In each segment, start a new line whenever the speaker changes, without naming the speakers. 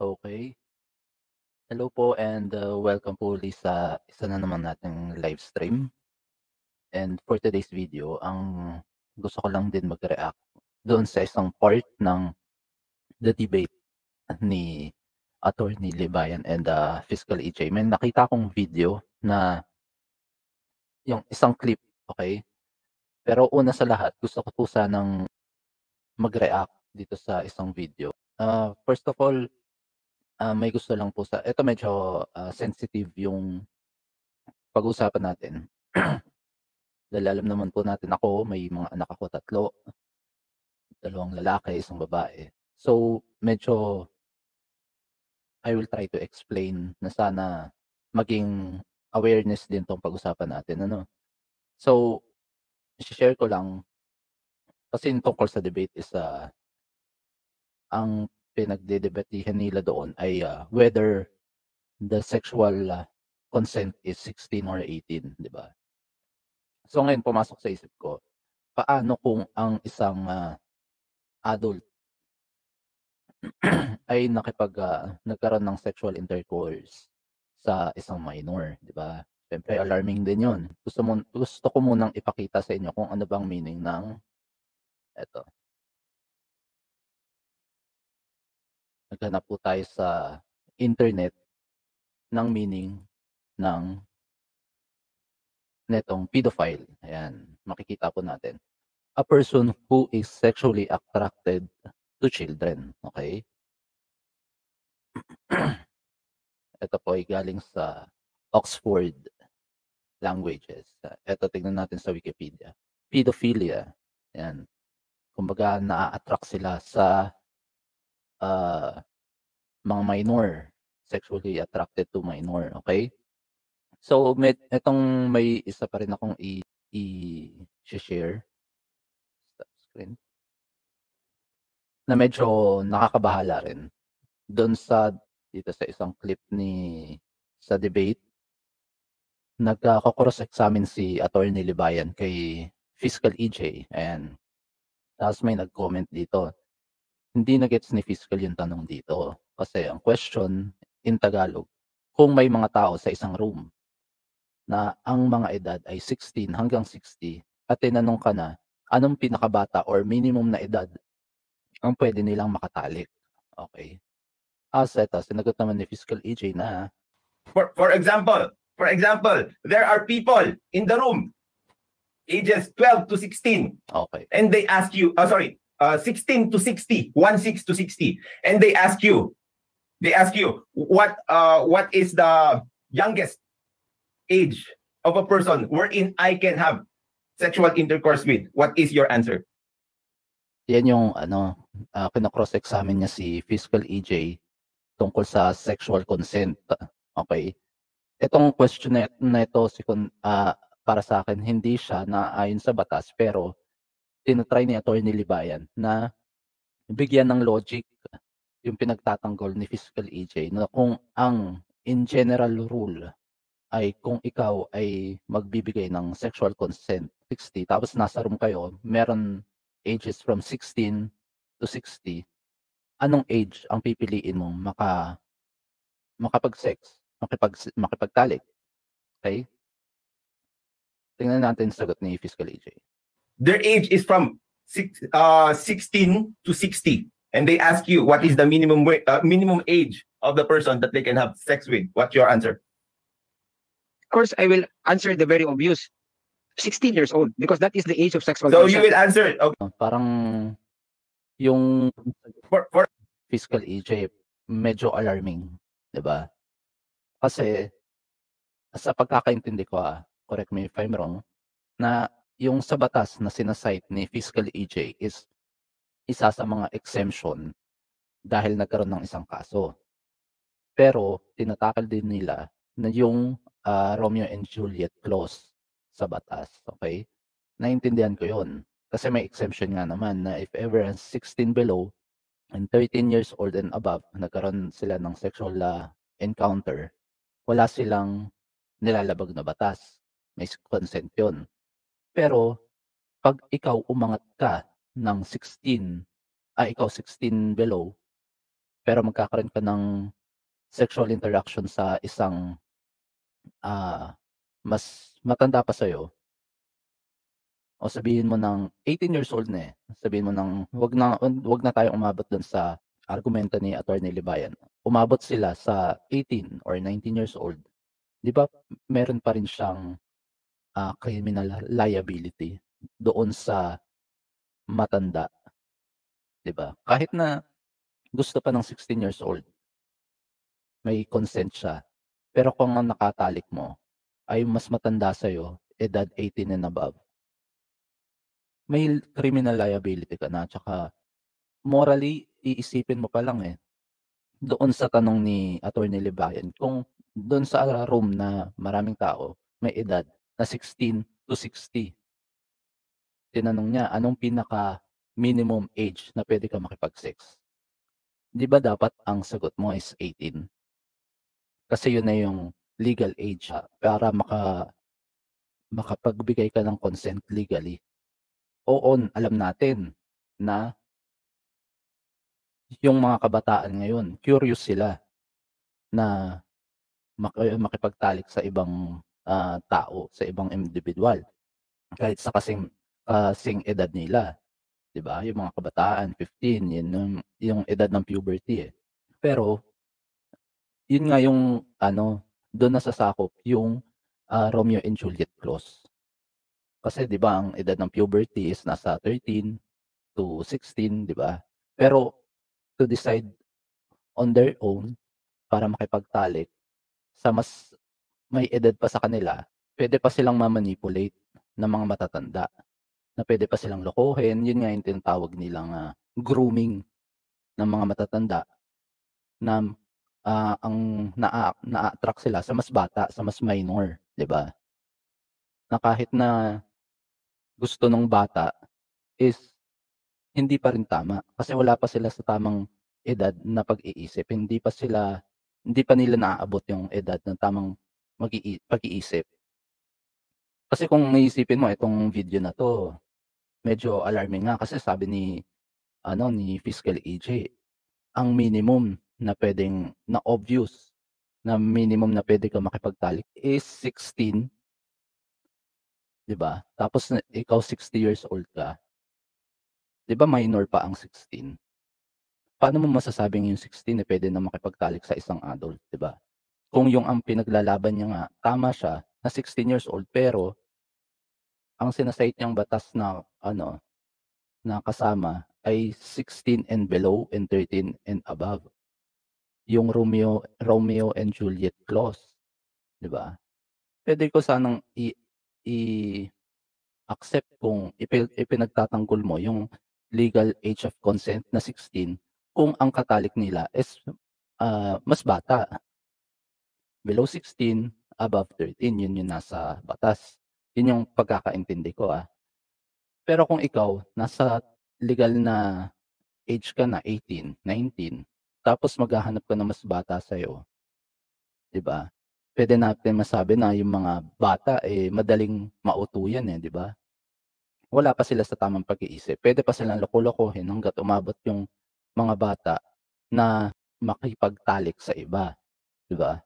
Okay. Hello po and welcome po ulit sa isa na naman nating live stream. And for today's video, ang gusto ko lang din mag-react doon sa isang part ng the debate ni Attorney Libayan and Fiscal EJ. May nakita akong video na yung isang clip, okay? Pero una sa lahat, gusto ko po sanang mag-react dito sa isang video. First of all, may gusto lang po sa ito medyo sensitive yung pag-uusapan natin. Dahil alam naman po natin ako, may mga anak ako 3, 2 lalaki, 1 babae. So, medyo I will try to explain na sana maging awareness din 'tong pag-usapan natin, ano. So, i-she-share ko lang kasi yung tungkol sa debate is, ang pinagdedebatehan nila doon ay, whether the sexual, consent is 16 or 18, 'di ba? So, ngayon pumasok sa isip ko, paano kung ang isang, adult ay nagkaroon ng sexual intercourse sa isang minor, 'di ba? Siyempre alarming din 'yun. Gusto ko munang ipakita sa inyo kung ano bang meaning ng eto, naghanap po tayo sa internet ng meaning ng netong pedophile, ayan, makikita po natin. A person who is sexually attracted to children, okey? Ito po ay galing sa Oxford Languages. Eto tignan natin sa Wikipedia. Pedophilia, 'yan. Kumbaga naa-attract sila sa, ah, mga minor, sexually attracted to minor, okey? So etong may isa pa rin akong i-she-share, stop screen, na medyo nakakabahala rin do'n sa dito sa isang clip sa debate, nagko-cross-examine si Attorney Libayan kay Fiscal EJ, ayan. Tapos may nag-comment dito. Hindi na-gets ni Fiscal yung tanong dito. Kasi ang question in Tagalog, kung may mga tao sa isang room na ang mga edad ay 16 hanggang 60 at tinanong ka na, anong pinakabata or minimum na edad ang pwede nilang makatalik? Okay. Eto sinagot naman ni Fiscal EJ na
For example, there are people in the room ages 12 to 16
okay.
and they ask you 16 to 60, 16 to 60, and they ask you what is the youngest age of a person wherein I can have sexual intercourse with. What is your answer?
Yan yung kino-cross-examine niya si Fiscal EJ tungkol sa sexual consent, okay. Itong question na ito para sa akin hindi siya naayon sa batas pero tina-try ni Attorney Libayan na bigyan ng logic yung pinagtatanggol ni Fiscal EJ na kung ang in general rule ay kung ikaw ay magbibigay ng sexual consent 60 tapos nasa room kayo, meron ages from 16 to 60, anong age ang pipiliin mong makapag-sex, makipagtalik, okey? Tingnan natin sagot ni Fiscal EJ.
Their age is from 16 to 60, and they ask you what is the minimum age of the person that they can have sex with. What's your answer?
Of course, I will answer the very obvious. 16 years old, because that is the age of sexual
So
consent.
you will answer, okay.
Parang yung
For
Fiscal EJ medyo alarming, 'di ba? Kasi sa pagkakaintindi ko, correct me if I'm wrong, na yung sa batas na sina-cite ni Fiscal EJ is isa sa mga exemption dahil nagkaroon ng isang kaso. Pero tinatakal din nila na yung, Romeo and Juliet clause sa batas, okey? Naintindihan ko 'yun, kasi may exemption nga naman na if ever 16 below and 13 years old and above nagkaroon sila ng sexual, encounter, wala silang nilalabag na batas, may consent 'yun. Pero 'pag ikaw umangat ka ng 16, ikaw 16 below, pero magkakaroon ka ng sexual interaction sa isang mas matanda pa sa'yo, o sabihin mo ng 18 years old na sabihin mo ng wag na tayong umabot dun sa argumento ni Attorney Libayan. Umabot sila sa 18 or 19 years old, 'di ba meron pa rin siyang criminal liability doon sa matanda, 'di ba? Kahit na gusto pa ng 16 years old, may consent siya, pero kung ang nakatalik mo ay mas matanda sa'yo, edad 18 and above, may criminal liability ka na, tsaka morally iisipin mo pa lang, doon sa tanong ni Attorney Libayan kung doon sa room na maraming tao, may edad na 16 to 60. Tinanong niya, anong pinaka minimum age na pwede ka makipag-sex? 'Di ba dapat ang sagot mo is 18? Kasi yun na yung legal age para makapagbigay ka ng consent legally. Oo, alam natin na yung mga kabataan ngayon, curious sila na makipagtalik sa ibang tao, sa ibang individual, kahit sa kasing edad nila, 'di ba? Yung mga kabataan, 15, yun yung edad ng puberty, Pero yun nga yung ano, dun nasasakop yung Romeo and Juliet clause. Kasi 'di ba ang edad ng puberty is nasa 13 to 16, 'di ba? Pero to decide on their own para makipagtalik sa mas may edad pa sa kanila, puwede pa silang ma-manipulate ng mga matatanda, na puwede pa silang lokohin. Yun nga yung tinatawag nilang grooming ng mga matatanda na ang naa-attract sila sa mas bata, sa mas minor, 'di ba? Na kahit na gusto nung bata is hindi pa rin tama kasi wala pa sila sa tamang edad na pag-iisip. Hindi pa nila naaabot yung edad ng tamang pag-iisip. Kasi kung iisipin mo itong video na 'to, medyo alarming nga kasi sabi ni Fiscal AJ, ang minimum na obvious na minimum na puwede kang makipagtalik is 16, 'di ba? Tapos ikaw 60 years old ka, 'di ba minor pa ang 16? Paano mo masasabing yung 16 puwede na makipagtalik sa isang adult, 'di ba? Kung yung ang pinaglalaban niya nga tama siya na 16 years old, pero ang niyang batas na na kasama ay 16 and below and 13 and above. Yung Romeo and Juliet clause, 'di ba? Puwede ko sanang i-accept kung ipinagtatanggol mo yung legal age of consent na 16 kung ang katalik nila is mas bata. Below 16, above 13, yun yung nasa batas. Yun yung pagkakaintindi ko, Pero kung ikaw nasa legal na age ka na 18, 19, tapos maghahanap ka ng mas bata sa'yo, 'di ba? Puwede natin masabi na yung mga bata, madaling mauto 'di ba? Wala pa sila sa tamang pag-iisip. Puwede pa silang loko-lokohin hangga't umabot yung mga bata na makipagtalik sa iba, 'di ba?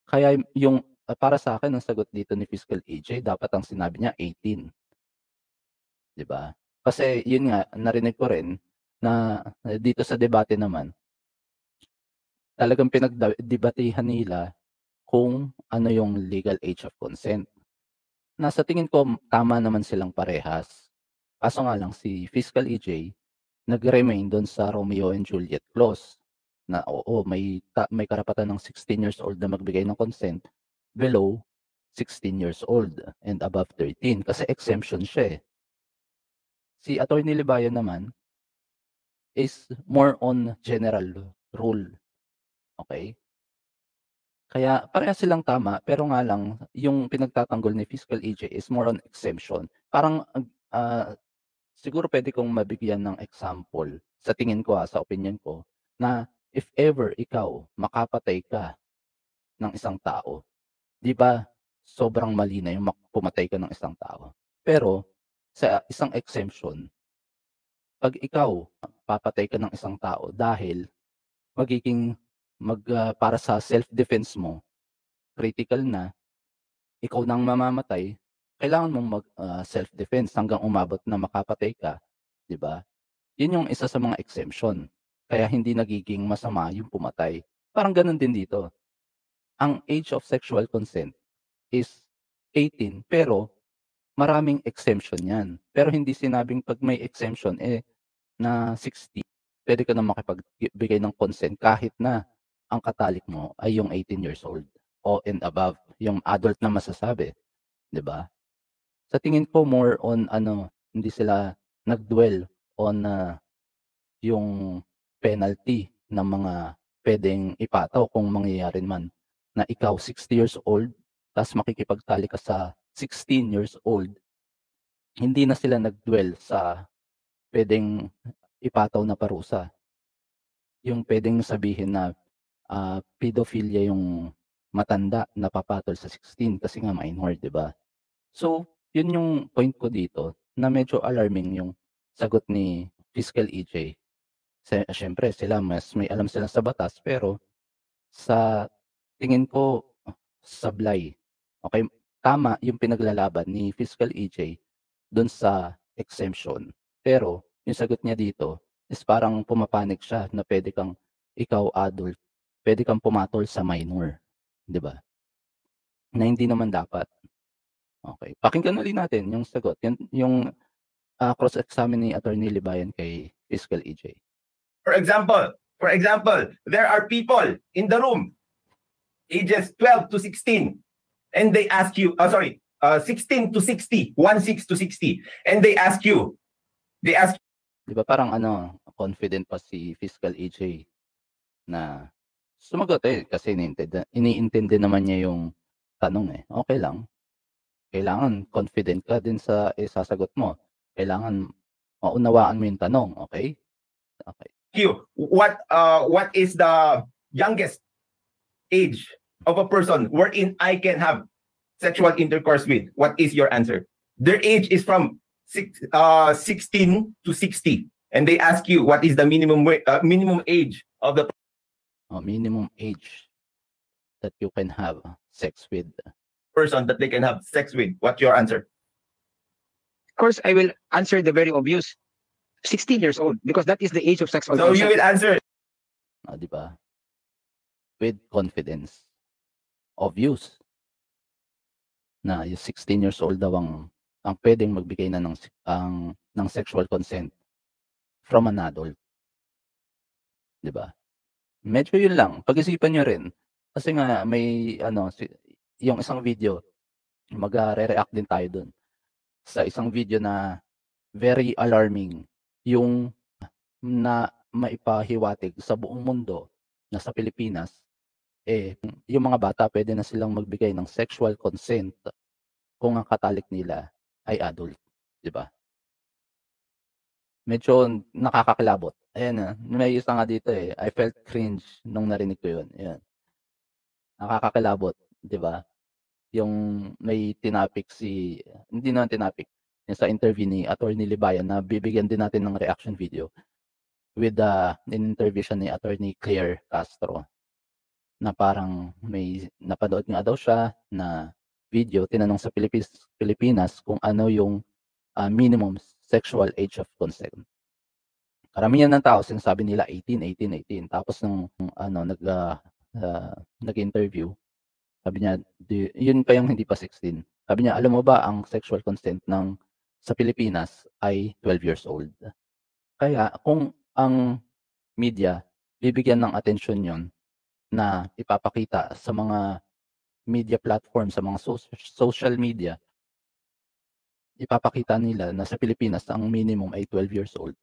Kaya yung para sa'kin ang sagot dito ni Fiscal AJ dapat ang sinabi niya 18, 'di ba? Kasi yun nga, narinig ko rin na dito sa debate naman, talagang debatehan nila kung ano yung legal age of consent. Na sa tingin ko tama naman silang parehas. Kaso nga lang si Fiscal EJ nag-remain do'n sa Romeo and Juliet clause na oo, may karapatan ng 16 years old na magbigay ng consent below 16 years old and above 13 kasi exemption siya, Si Attorney Libayan naman is more on general rule, okey? Kaya parehas silang tama, pero nga lang yung pinagtatanggol ni Fiscal EJ is more on exemption. Parang siguro puwede kong mabigyan ng example sa tingin ko, sa opinyon ko, na if ever ikaw makapatay ka ng isang tao, 'di ba sobrang mali na yung pumatay ka ng isang tao. Pero sa isang exemption, 'pag ikaw papatay ka ng isang tao dahil magiging para sa self-defense mo, critical na, ikaw nang mamamatay, kailangan mong self-defense hanggang umabot na makapatay ka, 'di ba? Yun yung isa sa mga exemption. Kaya hindi nagiging masama yung pumatay. Parang gano'n din dito. Ang age of sexual consent is 18 pero maraming exemption 'yan. Pero hindi sinabing 'pag may exemption, na 60 puwede ka na makipagbigay ng consent kahit na ang katalik mo ay yung 18 years old o and above, yung adult na masasabi, 'di ba? Sa tingin ko more on hindi sila nag-dwell on, yung penalty ng mga puwedeng ipataw kung mangyayari man na ikaw 60 years old ta's makikipagtalik ka sa 16 years old, hindi na sila nag-dwell sa puwedeng ipataw na parusa. Yung puwedeng sabihin na, pedophilia yung matanda na papatol sa 16 kasi nga minor, 'di ba? So, yun yung point ko dito na medyo alarming yung sagot ni Fiscal EJ. Siyempre sila mas may alam sila sa batas pero sa tingin ko sablay. Okey, tama yung pinaglalaban ni Fiscal EJ dun sa exemption. Pero yung sagot niya dito is parang pumapanig siya na puwede kang ikaw adult, puwede kang pumatol sa minor, 'di ba? Na hindi naman dapat. Okey, pakinggan uli natin yung sagot, yung cross-examine ni Attorney Libayan kay Fiscal EJ.
For example, there are people in the room, ages 12 to 16, and they ask you, 16 to 60, 16 to 60, and they ask
'Di ba parang confident pa si Fiscal EJ na sumagot, kasi iniintindi naman niya yung tanong, okey lang. Kailangan confident ka din sa isasagot mo. Kailangan maunawaan mo yung tanong, okey? Okey.
what is the youngest age of a person wherein I can have sexual intercourse with? What is your answer? Their age is from 16 to 60, and they ask you what is the minimum age of the
Minimum age that you can have sex with.
person that they can have sex with. What's your answer?
Of course, I will answer the very obvious. 16 years old, because that is the age of sexual
So you
consent.
will answer.
'Di ba? With confidence. Obvious. Na yung 16 years old daw ang puwedeng magbigay na ng sexual consent from an adult. 'Di ba? Medyo yun lang, pag-isipan niyo rin. Kasi nga may yung isang video, magre-react din tayo dun. Sa isang video na very alarming, yung na maipahiwatig sa buong mundo na sa Pilipinas, yung mga bata puwede na silang magbigay ng sexual consent kung ang katalik nila ay adult, 'di ba? Medyo nakakakilabot. Ayan, may isa nga dito, I felt cringe nung narinig ko yun, ayan. Nakakakilabot, 'di ba? Yung may hindi naman tinapik, yung sa interview ni Attorney Libayan na bibigyan din natin ng reaction video with in-interview siya ni Attorney Claire Castro, na parang may napanood nga daw siya na video, tinanong sa Pilipinas kung ano yung minimum sexual age of consent. Karamihan ng tao sinasabi nila 18, 18, 18. Tapos nung nag-interview, sabi niya, yun pa yung hindi pa 16. Sabi niya, alam mo ba ang sexual consent sa Pilipinas ay 12 years old. Kaya kung ang media bibigyan ng atensyon yon na ipapakita sa mga media platform, sa mga social media, ipapakita nila na sa Pilipinas ang minimum ay 12 years old.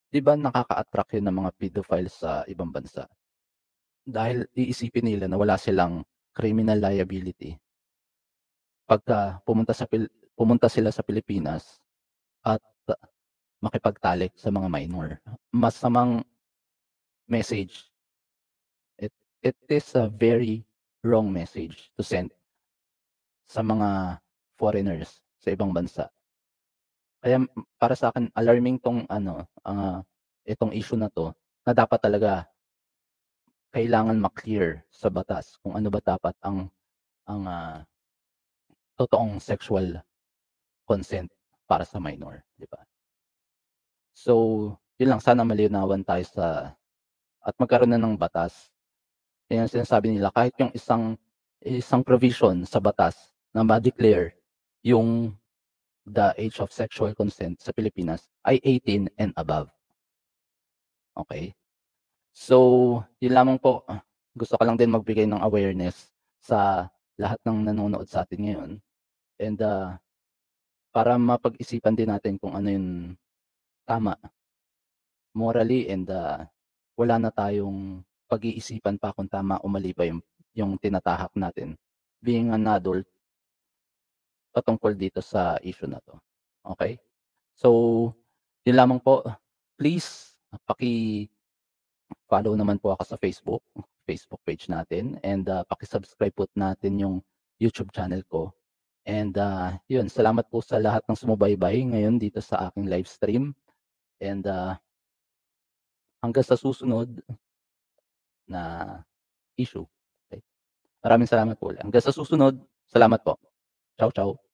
'Di ba nakaka-attract yun ng mga pedophiles sa ibang bansa? Dahil iisipin nila na wala silang criminal liability pagka pumunta sila sa Pilipinas at makipagtalik sa mga minor. Masamang message. It is a very wrong message to send sa mga foreigners sa ibang bansa. Kaya para sa akin alarming 'tong itong issue na 'to, na dapat talaga kailangan ma-clear sa batas kung ano ba dapat ang totoong sexual consent para sa minor, di ba? So, yun lang, sana malinawan tayo at magkaroon na ng batas. Yan ang sinasabi nila, kahit yung isang provision sa batas na ma-declare yung the age of sexual consent sa Pilipinas ay 18 and above. Okay? So, yun lamang po. Gusto ko lang din magbigay ng awareness sa lahat ng nanonood sa atin ngayon. And para mapag-isipan din natin kung ano yung tama morally, and wala na tayong pag-iisipan pa kung tama o mali ba yung tinatahak natin being an adult patungkol dito sa issue na to. Okay? So, yun lamang po. Please, paki-follow naman po ako sa Facebook page natin, and paki-subscribe po natin yung YouTube channel ko. And yun, salamat po sa lahat ng sumubaybay ngayon dito sa aking live stream. And hanggang sa susunod na issue. Okay? Maraming salamat po. Hanggang sa susunod, salamat po. Ciao, ciao.